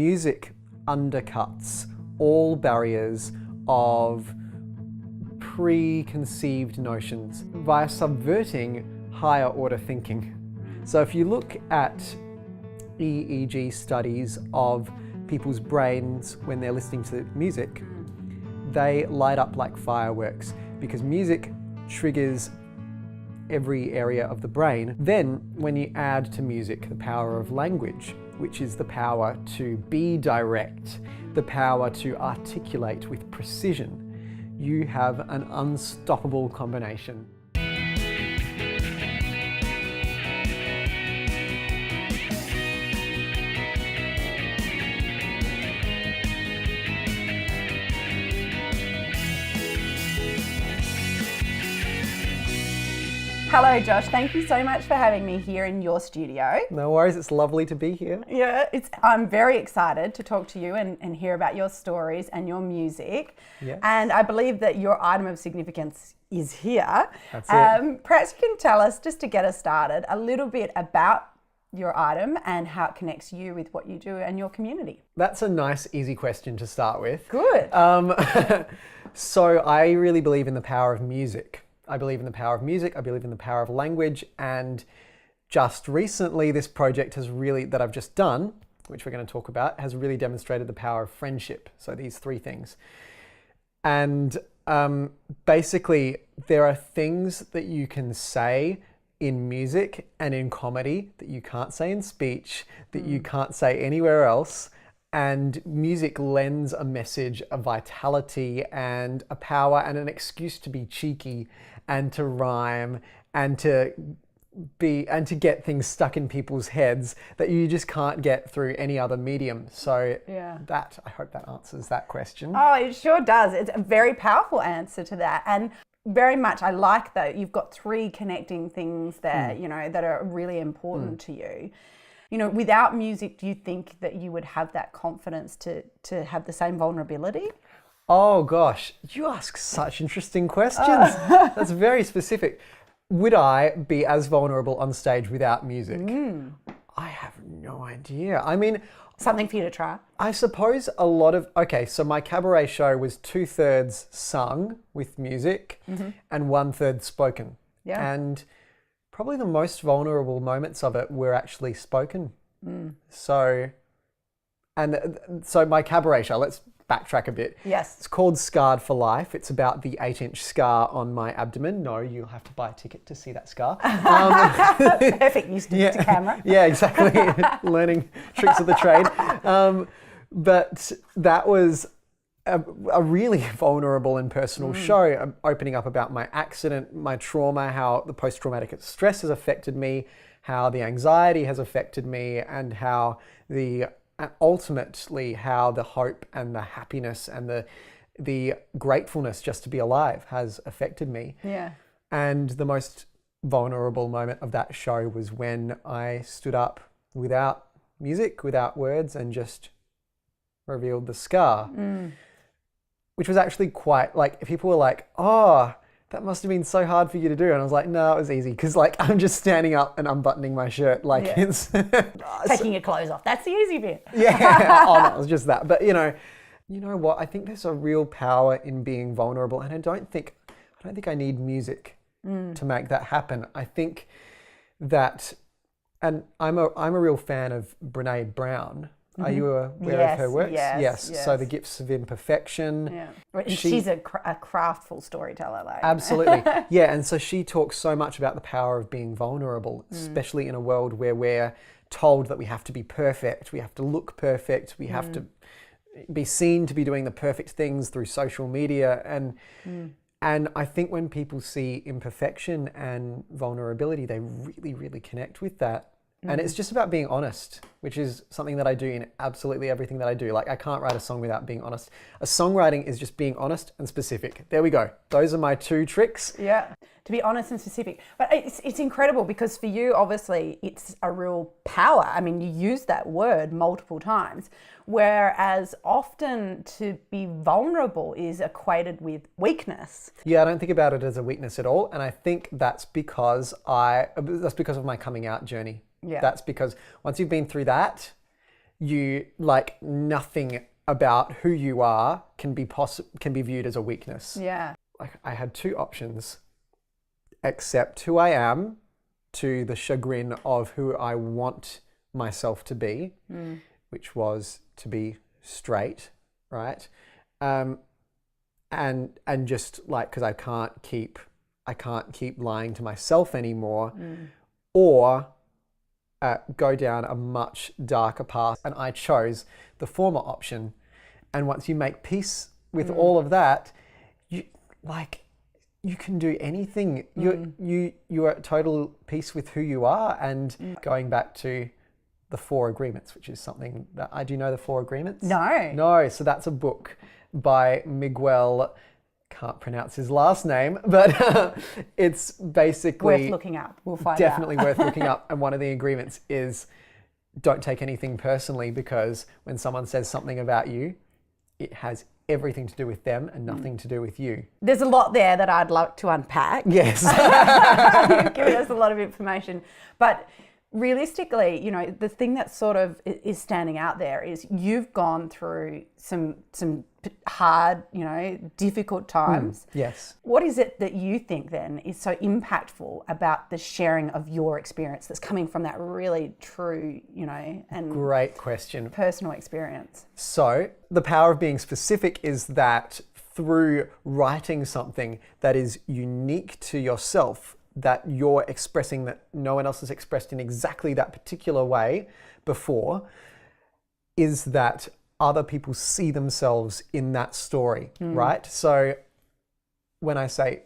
music undercuts all barriers of preconceived notions via subverting higher order thinking. So if you look at EEG studies of people's brains when they're listening to music, they light up like fireworks because music triggers every area of the brain. Then when you add to music the power of language, which is the power to be direct, the power to articulate with precision, you have an unstoppable combination. Hello Josh, thank you so much for having me here in your studio. No worries, it's lovely to be here. Yeah, I'm very excited to talk to you and hear about your stories and your music. Yes. And I believe that your item of significance is here. That's it. Perhaps you can tell us, just to get us started, a little bit about your item and how it connects you with what you do and your community. That's a nice, easy question to start with. Good. So I really believe in the power of music. I believe in the power of music, I believe in the power of language, and just recently this project has really, that I've just done, which we're going to talk about, has really demonstrated the power of friendship. So these three things. And basically there are things that you can say in music and in comedy that you can't say in speech, that you can't say anywhere else. And music lends a message of vitality and a power and an excuse to be cheeky and to rhyme and to get things stuck in people's heads that you just can't get through any other medium. So I hope that answers that question. Oh, it sure does. It's a very powerful answer to that. And very much, I like that you've got three connecting things there, you know, that are really important to you. You know, without music, do you think that you would have that confidence to have the same vulnerability? Oh gosh, you ask such interesting questions. That's very specific. Would I be as vulnerable on stage without music? I have no idea. I mean, something for you to try. I suppose a lot of, so my cabaret show was 2/3 sung with music and 1/3 spoken. Yeah. And probably the most vulnerable moments of it were actually spoken. So my cabaret show, let's backtrack a bit. Yes. It's called Scarred for Life. It's about the 8-inch scar on my abdomen. No, you'll have to buy a ticket to see that scar. Perfect use to camera. Yeah, exactly. Learning tricks of the trade. But that was a really vulnerable and personal show, opening up about my accident, my trauma, how the post-traumatic stress has affected me, how the anxiety has affected me, and how ultimately how the hope and the happiness and the gratefulness just to be alive has affected me. Yeah. And the most vulnerable moment of that show was when I stood up without music, without words, and just revealed the scar. Which was actually quite, like, people were like, oh, that must have been so hard for you to do. And I was like, no, it was easy. Because, like, I'm just standing up and unbuttoning my shirt. Like, it's... Taking your clothes off. That's the easy bit. Yeah. Oh, no, it was just that. But, you know what? I think there's a real power in being vulnerable. And I don't think I need music to make that happen. I think that, and I'm a real fan of Brené Brown. Are you aware of her works? Yes. So The Gifts of Imperfection. Yeah. She's a craftful storyteller. Like. Absolutely. Yeah, and so she talks so much about the power of being vulnerable, especially in a world where we're told that we have to be perfect, we have to look perfect, we have to be seen to be doing the perfect things through social media. And I think when people see imperfection and vulnerability, they really, really connect with that. And it's just about being honest, which is something that I do in absolutely everything that I do. Like, I can't write a song without being honest. A songwriting is just being honest and specific. There we go. Those are my two tricks. Yeah, to be honest and specific. But it's incredible because for you, obviously, it's a real power. I mean, you use that word multiple times, whereas often to be vulnerable is equated with weakness. Yeah, I don't think about it as a weakness at all. And I think that's because of my coming out journey. Yeah. That's because once you've been through that, you like nothing about who you are can be viewed as a weakness. Yeah. Like I had two options: accept who I am to the chagrin of who I want myself to be, which was to be straight, right? And just like, because I can't keep lying to myself anymore, or go down a much darker path. And I chose the former option. And once you make peace with all of that, you can do anything. You are at total peace with who you are. And going back to the 4 Agreements, which is something that do you know the 4 Agreements? No. So that's a book by Miguel. Can't pronounce his last name, but it's basically worth looking up. We'll find definitely out. worth looking up. And one of the agreements is don't take anything personally, because when someone says something about you, it has everything to do with them and nothing to do with you. There's a lot there that I'd like to unpack. Yes. You've given us a lot of information. But realistically, you know, the thing that sort of is standing out there is you've gone through some hard, you know, difficult times. Yes. What is it that you think then is so impactful about the sharing of your experience that's coming from that really true, you know, and great question, personal experience? So the power of being specific is that through writing something that is unique to yourself, that you're expressing that no one else has expressed in exactly that particular way before, is that other people see themselves in that story, right? So when I say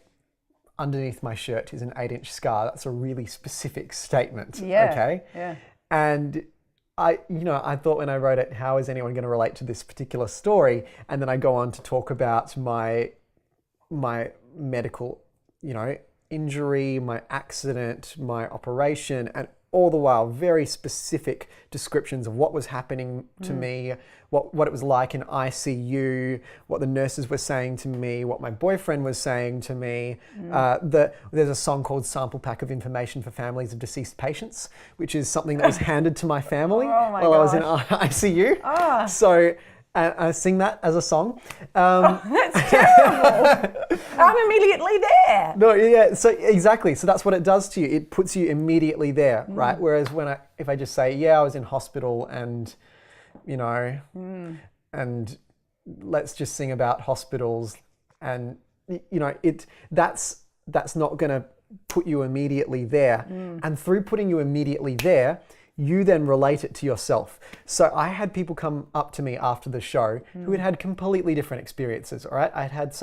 underneath my shirt is an 8-inch scar, that's a really specific statement, okay? Yeah. And I thought when I wrote it, how is anyone going to relate to this particular story? And then I go on to talk about my medical, you know, injury, my accident, my operation, and all the while very specific descriptions of what was happening to me, what it was like in ICU, what the nurses were saying to me, what my boyfriend was saying to me. There's a song called Sample Pack of Information for Families of Deceased Patients, which is something that was handed to my family while I was in ICU. So I sing that as a song. That's terrible. I'm immediately there. No, yeah, so exactly. So that's what it does to you. It puts you immediately there, right? Whereas if I just say, I was in hospital and, you know, and let's just sing about hospitals, and, you know, that's not going to put you immediately there. And through putting you immediately there, you then relate it to yourself. So I had people come up to me after the show who had had completely different experiences, all right? I had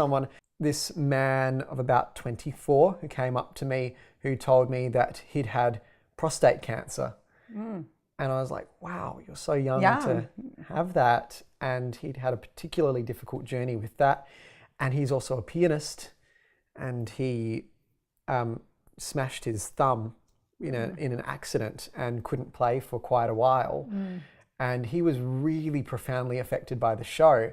this man of about 24 who came up to me who told me that he'd had prostate cancer. And I was like, wow, you're so young to have that. And he'd had a particularly difficult journey with that. And he's also a pianist, and he smashed his thumb in an accident and couldn't play for quite a while. And he was really profoundly affected by the show.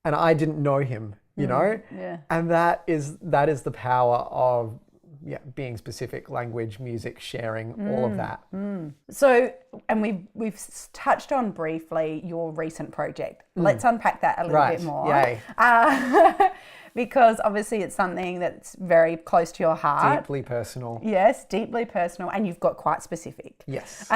And I didn't know him, you know? Yeah. And that is the power of being specific, language, music, sharing, all of that. So, and we've touched on briefly your recent project. Let's unpack that a little bit more. Yay. Because obviously it's something that's very close to your heart. Deeply personal. Yes, deeply personal, and you've got quite specific. Yes.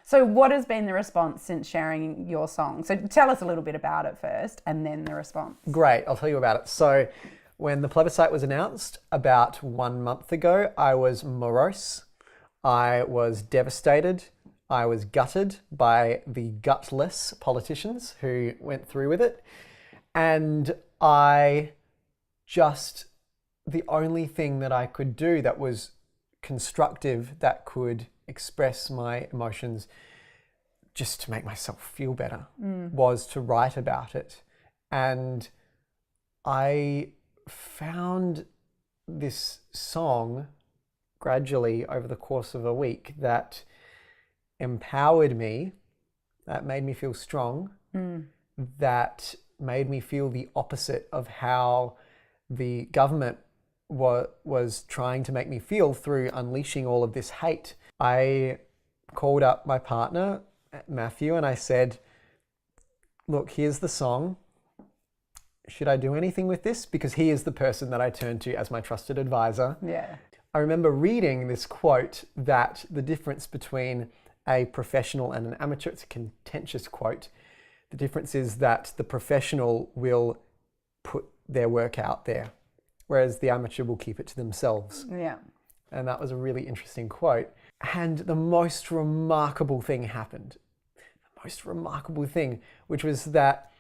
So what has been the response since sharing your song? So tell us a little bit about it first, and then the response. Great, I'll tell you about it. So when the Plebiscite was announced about 1 month ago, I was morose. I was devastated. I was gutted by the gutless politicians who went through with it. And the only thing that I could do that was constructive, that could express my emotions just to make myself feel better, was to write about it. And I found this song gradually over the course of a week that empowered me, that made me feel strong, that made me feel the opposite of how the government was trying to make me feel through unleashing all of this hate. I called up my partner Matthew and I said, look, here's the song. Should I do anything with this? Because he is the person that I turn to as my trusted advisor. Yeah. I remember reading this quote that the difference between a professional and an amateur, it's a contentious quote. The difference is that the professional will put their work out there, whereas the amateur will keep it to themselves. Yeah. And that was a really interesting quote. And the most remarkable thing happened. The most remarkable thing, which was that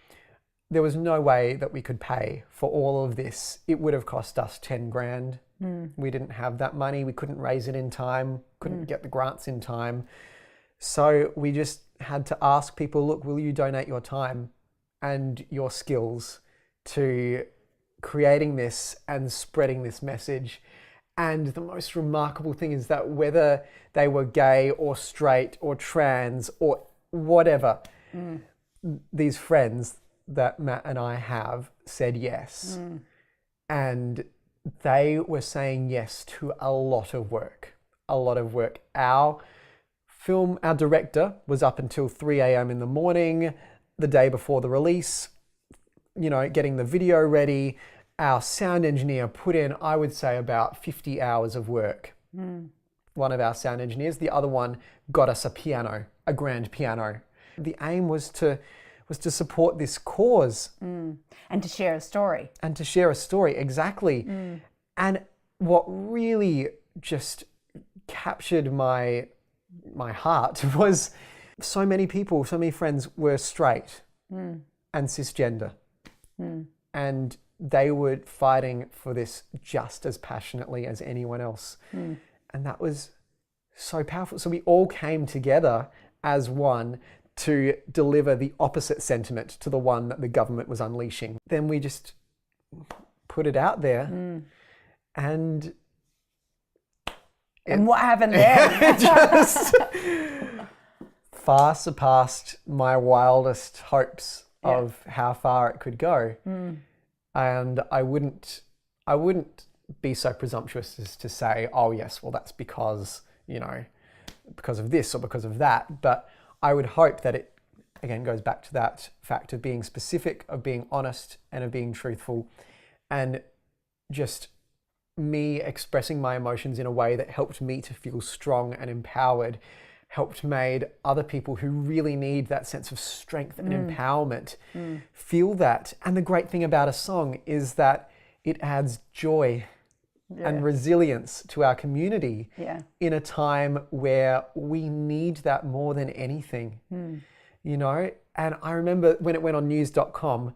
there was no way that we could pay for all of this. It would have cost us 10 grand. We didn't have that money. We couldn't raise it in time, couldn't get the grants in time. So we just had to ask people, look, will you donate your time and your skills to creating this and spreading this message? And the most remarkable thing is that whether they were gay or straight or trans or whatever, these friends that Matt and I have said yes. And they were saying yes to a lot of work, Our director was up until 3 a.m. in the morning, the day before the release, getting the video ready. Our sound engineer put in, I would say, about 50 hours of work. One of our sound engineers, the other one got us a grand piano. The aim was to support this cause. And to share a story. Exactly. And what really just captured my heart was so many friends were straight and cisgender. And they were fighting for this just as passionately as anyone else. And that was so powerful. So we all came together as one to deliver the opposite sentiment to the one that the government was unleashing. Then we just put it out there and what happened there? just far surpassed my wildest hopes of how far it could go. And I wouldn't be so presumptuous as to say, oh yes, well that's because of this or because of that. But I would hope that it, again, goes back to that fact of being specific, of being honest, and of being truthful, and just me expressing my emotions in a way that helped me to feel strong and empowered, helped made other people who really need that sense of strength and empowerment feel that. And the great thing about a song is that it adds joy and resilience to our community in a time where we need that more than anything, And I remember when it went on news.com,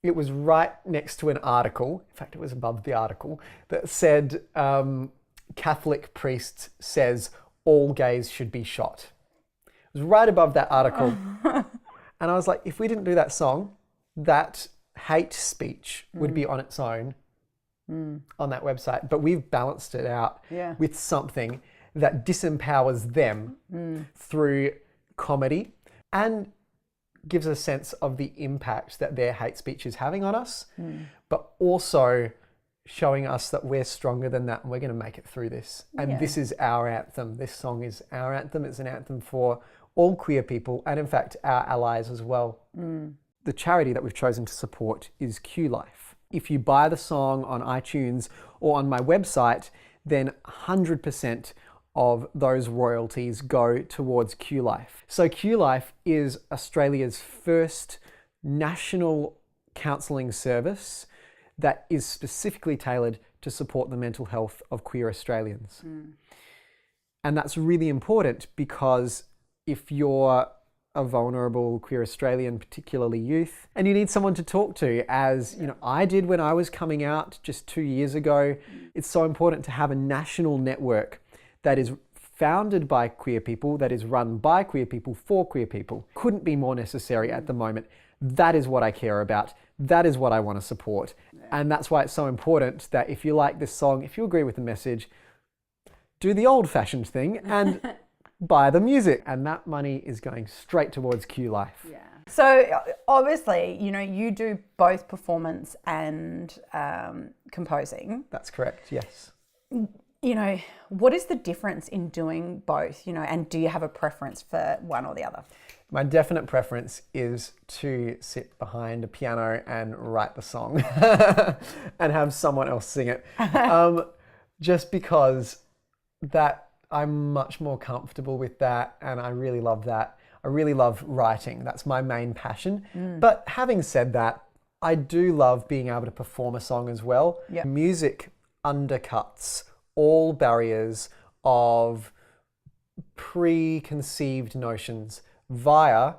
it was right next to an article, in fact, it was above the article, that said, Catholic priest says all gays should be shot. It was right above that article. And I was like, if we didn't do that song, that hate speech would be on its own on that website. But we've balanced it out with something that disempowers them through comedy and gives a sense of the impact that their hate speech is having on us, but also showing us that we're stronger than that and we're going to make it through this. And this is our anthem. This song is our anthem. It's an anthem for all queer people and in fact our allies as well. The charity that we've chosen to support is Q Life. If you buy the song on iTunes or on my website, then 100% of those royalties go towards Q Life. So Q Life is Australia's first national counselling service that is specifically tailored to support the mental health of queer Australians. And that's really important because if you're a vulnerable queer Australian, particularly youth, and you need someone to talk to, as I did when I was coming out just 2 years ago, it's so important to have a national network that is founded by queer people, that is run by queer people for queer people. Couldn't be more necessary at the moment. That is what I care about. That is what I want to support. And that's why it's so important that if you like this song, if you agree with the message, do the old-fashioned thing and buy the music. And that money is going straight towards Q Life. Yeah. So obviously, you do both performance and composing. That's correct, yes. you know, what is the difference in doing both, you know, and do you have a preference for one or the other? My definite preference is to sit behind a piano and write the song and have someone else sing it. Just because that I'm much more comfortable with that, and I really love that. I really love writing. That's my main passion. But having said that, I do love being able to perform a song as well. Yep. Music undercuts all barriers of preconceived notions via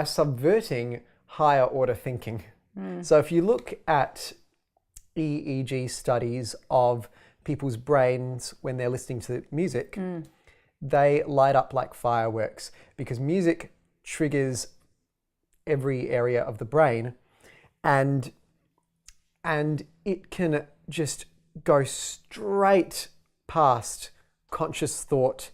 subverting higher order thinking. So if you look at EEG studies of people's brains when they're listening to music, they light up like fireworks because music triggers every area of the brain, and it can just go straight past conscious thought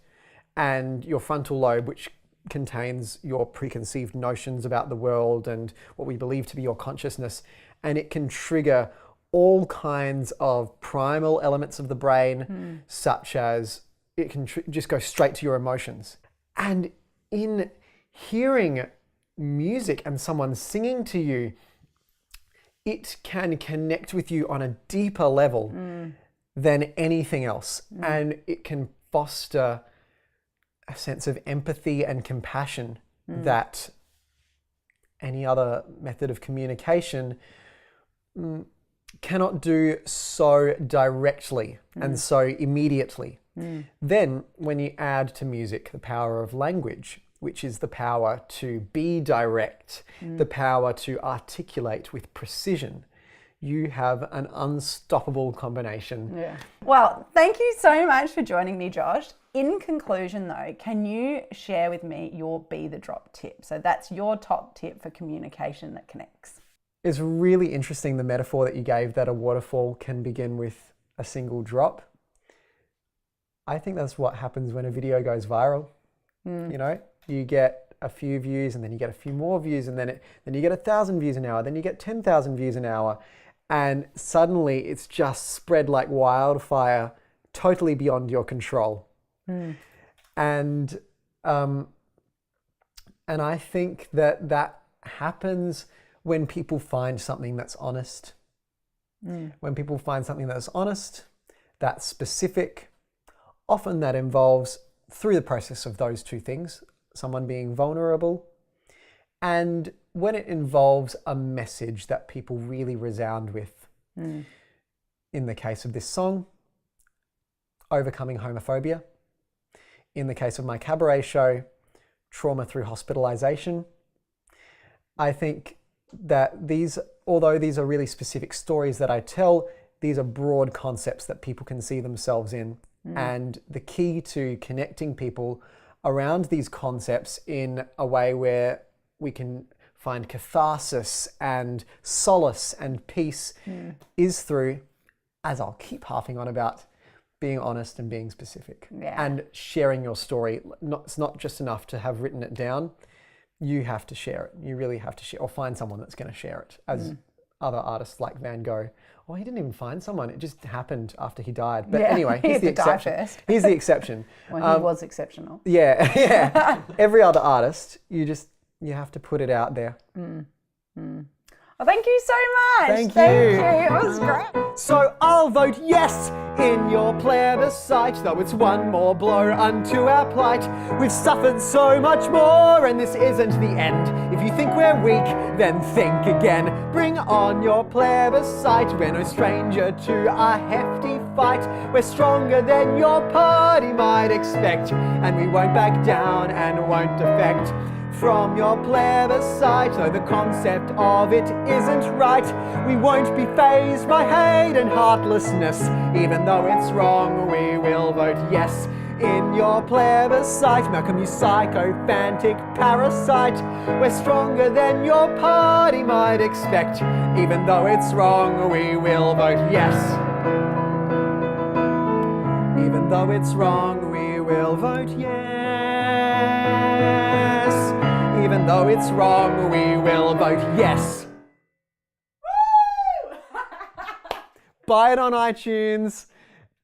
and your frontal lobe, which contains your preconceived notions about the world and what we believe to be your consciousness, and it can trigger all kinds of primal elements of the brain, such as it can just go straight to your emotions. And in hearing music and someone singing to you, it can connect with you on a deeper level than anything else. And it can foster a sense of empathy and compassion that any other method of communication cannot do so directly and so immediately. Then when you add to music the power of language, which is the power to be direct, the power to articulate with precision, you have an unstoppable combination. Yeah. Well, thank you so much for joining me, Josh. In conclusion though, can you share with me your Be the Drop tip? So that's your top tip for communication that connects. It's really interesting, the metaphor that you gave, that a waterfall can begin with a single drop. I think that's what happens when a video goes viral. You know, you get a few views and then you get a few more views, and then you get 1,000 views an hour, then you get 10,000 views an hour, and suddenly it's just spread like wildfire, totally beyond your control. And I think that happens when people find something that's honest. When people find something that's honest, that's specific, often that involves, through the process of those two things, someone being vulnerable, and when it involves a message that people really resound with. In the case of this song, overcoming homophobia. In the case of my cabaret show, trauma through hospitalization. I think that although these are really specific stories that I tell, these are broad concepts that people can see themselves in. And the key to connecting people around these concepts in a way where we can find catharsis and solace and peace is through, as I'll keep harping on about, being honest and being specific and sharing your story. It's not just enough to have written it down. You have to share it. You really have to share, or find someone that's going to share it, as other artists like Van Gogh. Well, he didn't even find someone. It just happened after he died. But anyway, he's the exception. He's the exception. Well, he was exceptional. Yeah. Every other artist, you have to put it out there. Well, thank you so much. Thank you. It was great. So I'll vote yes in your plebiscite, though it's one more blow unto our plight. We've suffered so much more, and this isn't the end. If you think we're weak, then think again. Bring on your plebiscite. We're no stranger to a hefty fight. We're stronger than your party might expect, and we won't back down and won't defect from your plebiscite, though the concept of it isn't right. We won't be fazed by hate and heartlessness. Even though it's wrong, we will vote yes in your plebiscite. Malcolm, you sycophantic parasite. We're stronger than your party might expect. Even though it's wrong, we will vote yes. Even though it's wrong, we will vote yes. Even though it's wrong, we will vote yes. Woo! Buy it on iTunes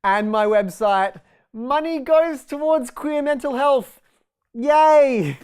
and my website. Money goes towards queer mental health. Yay!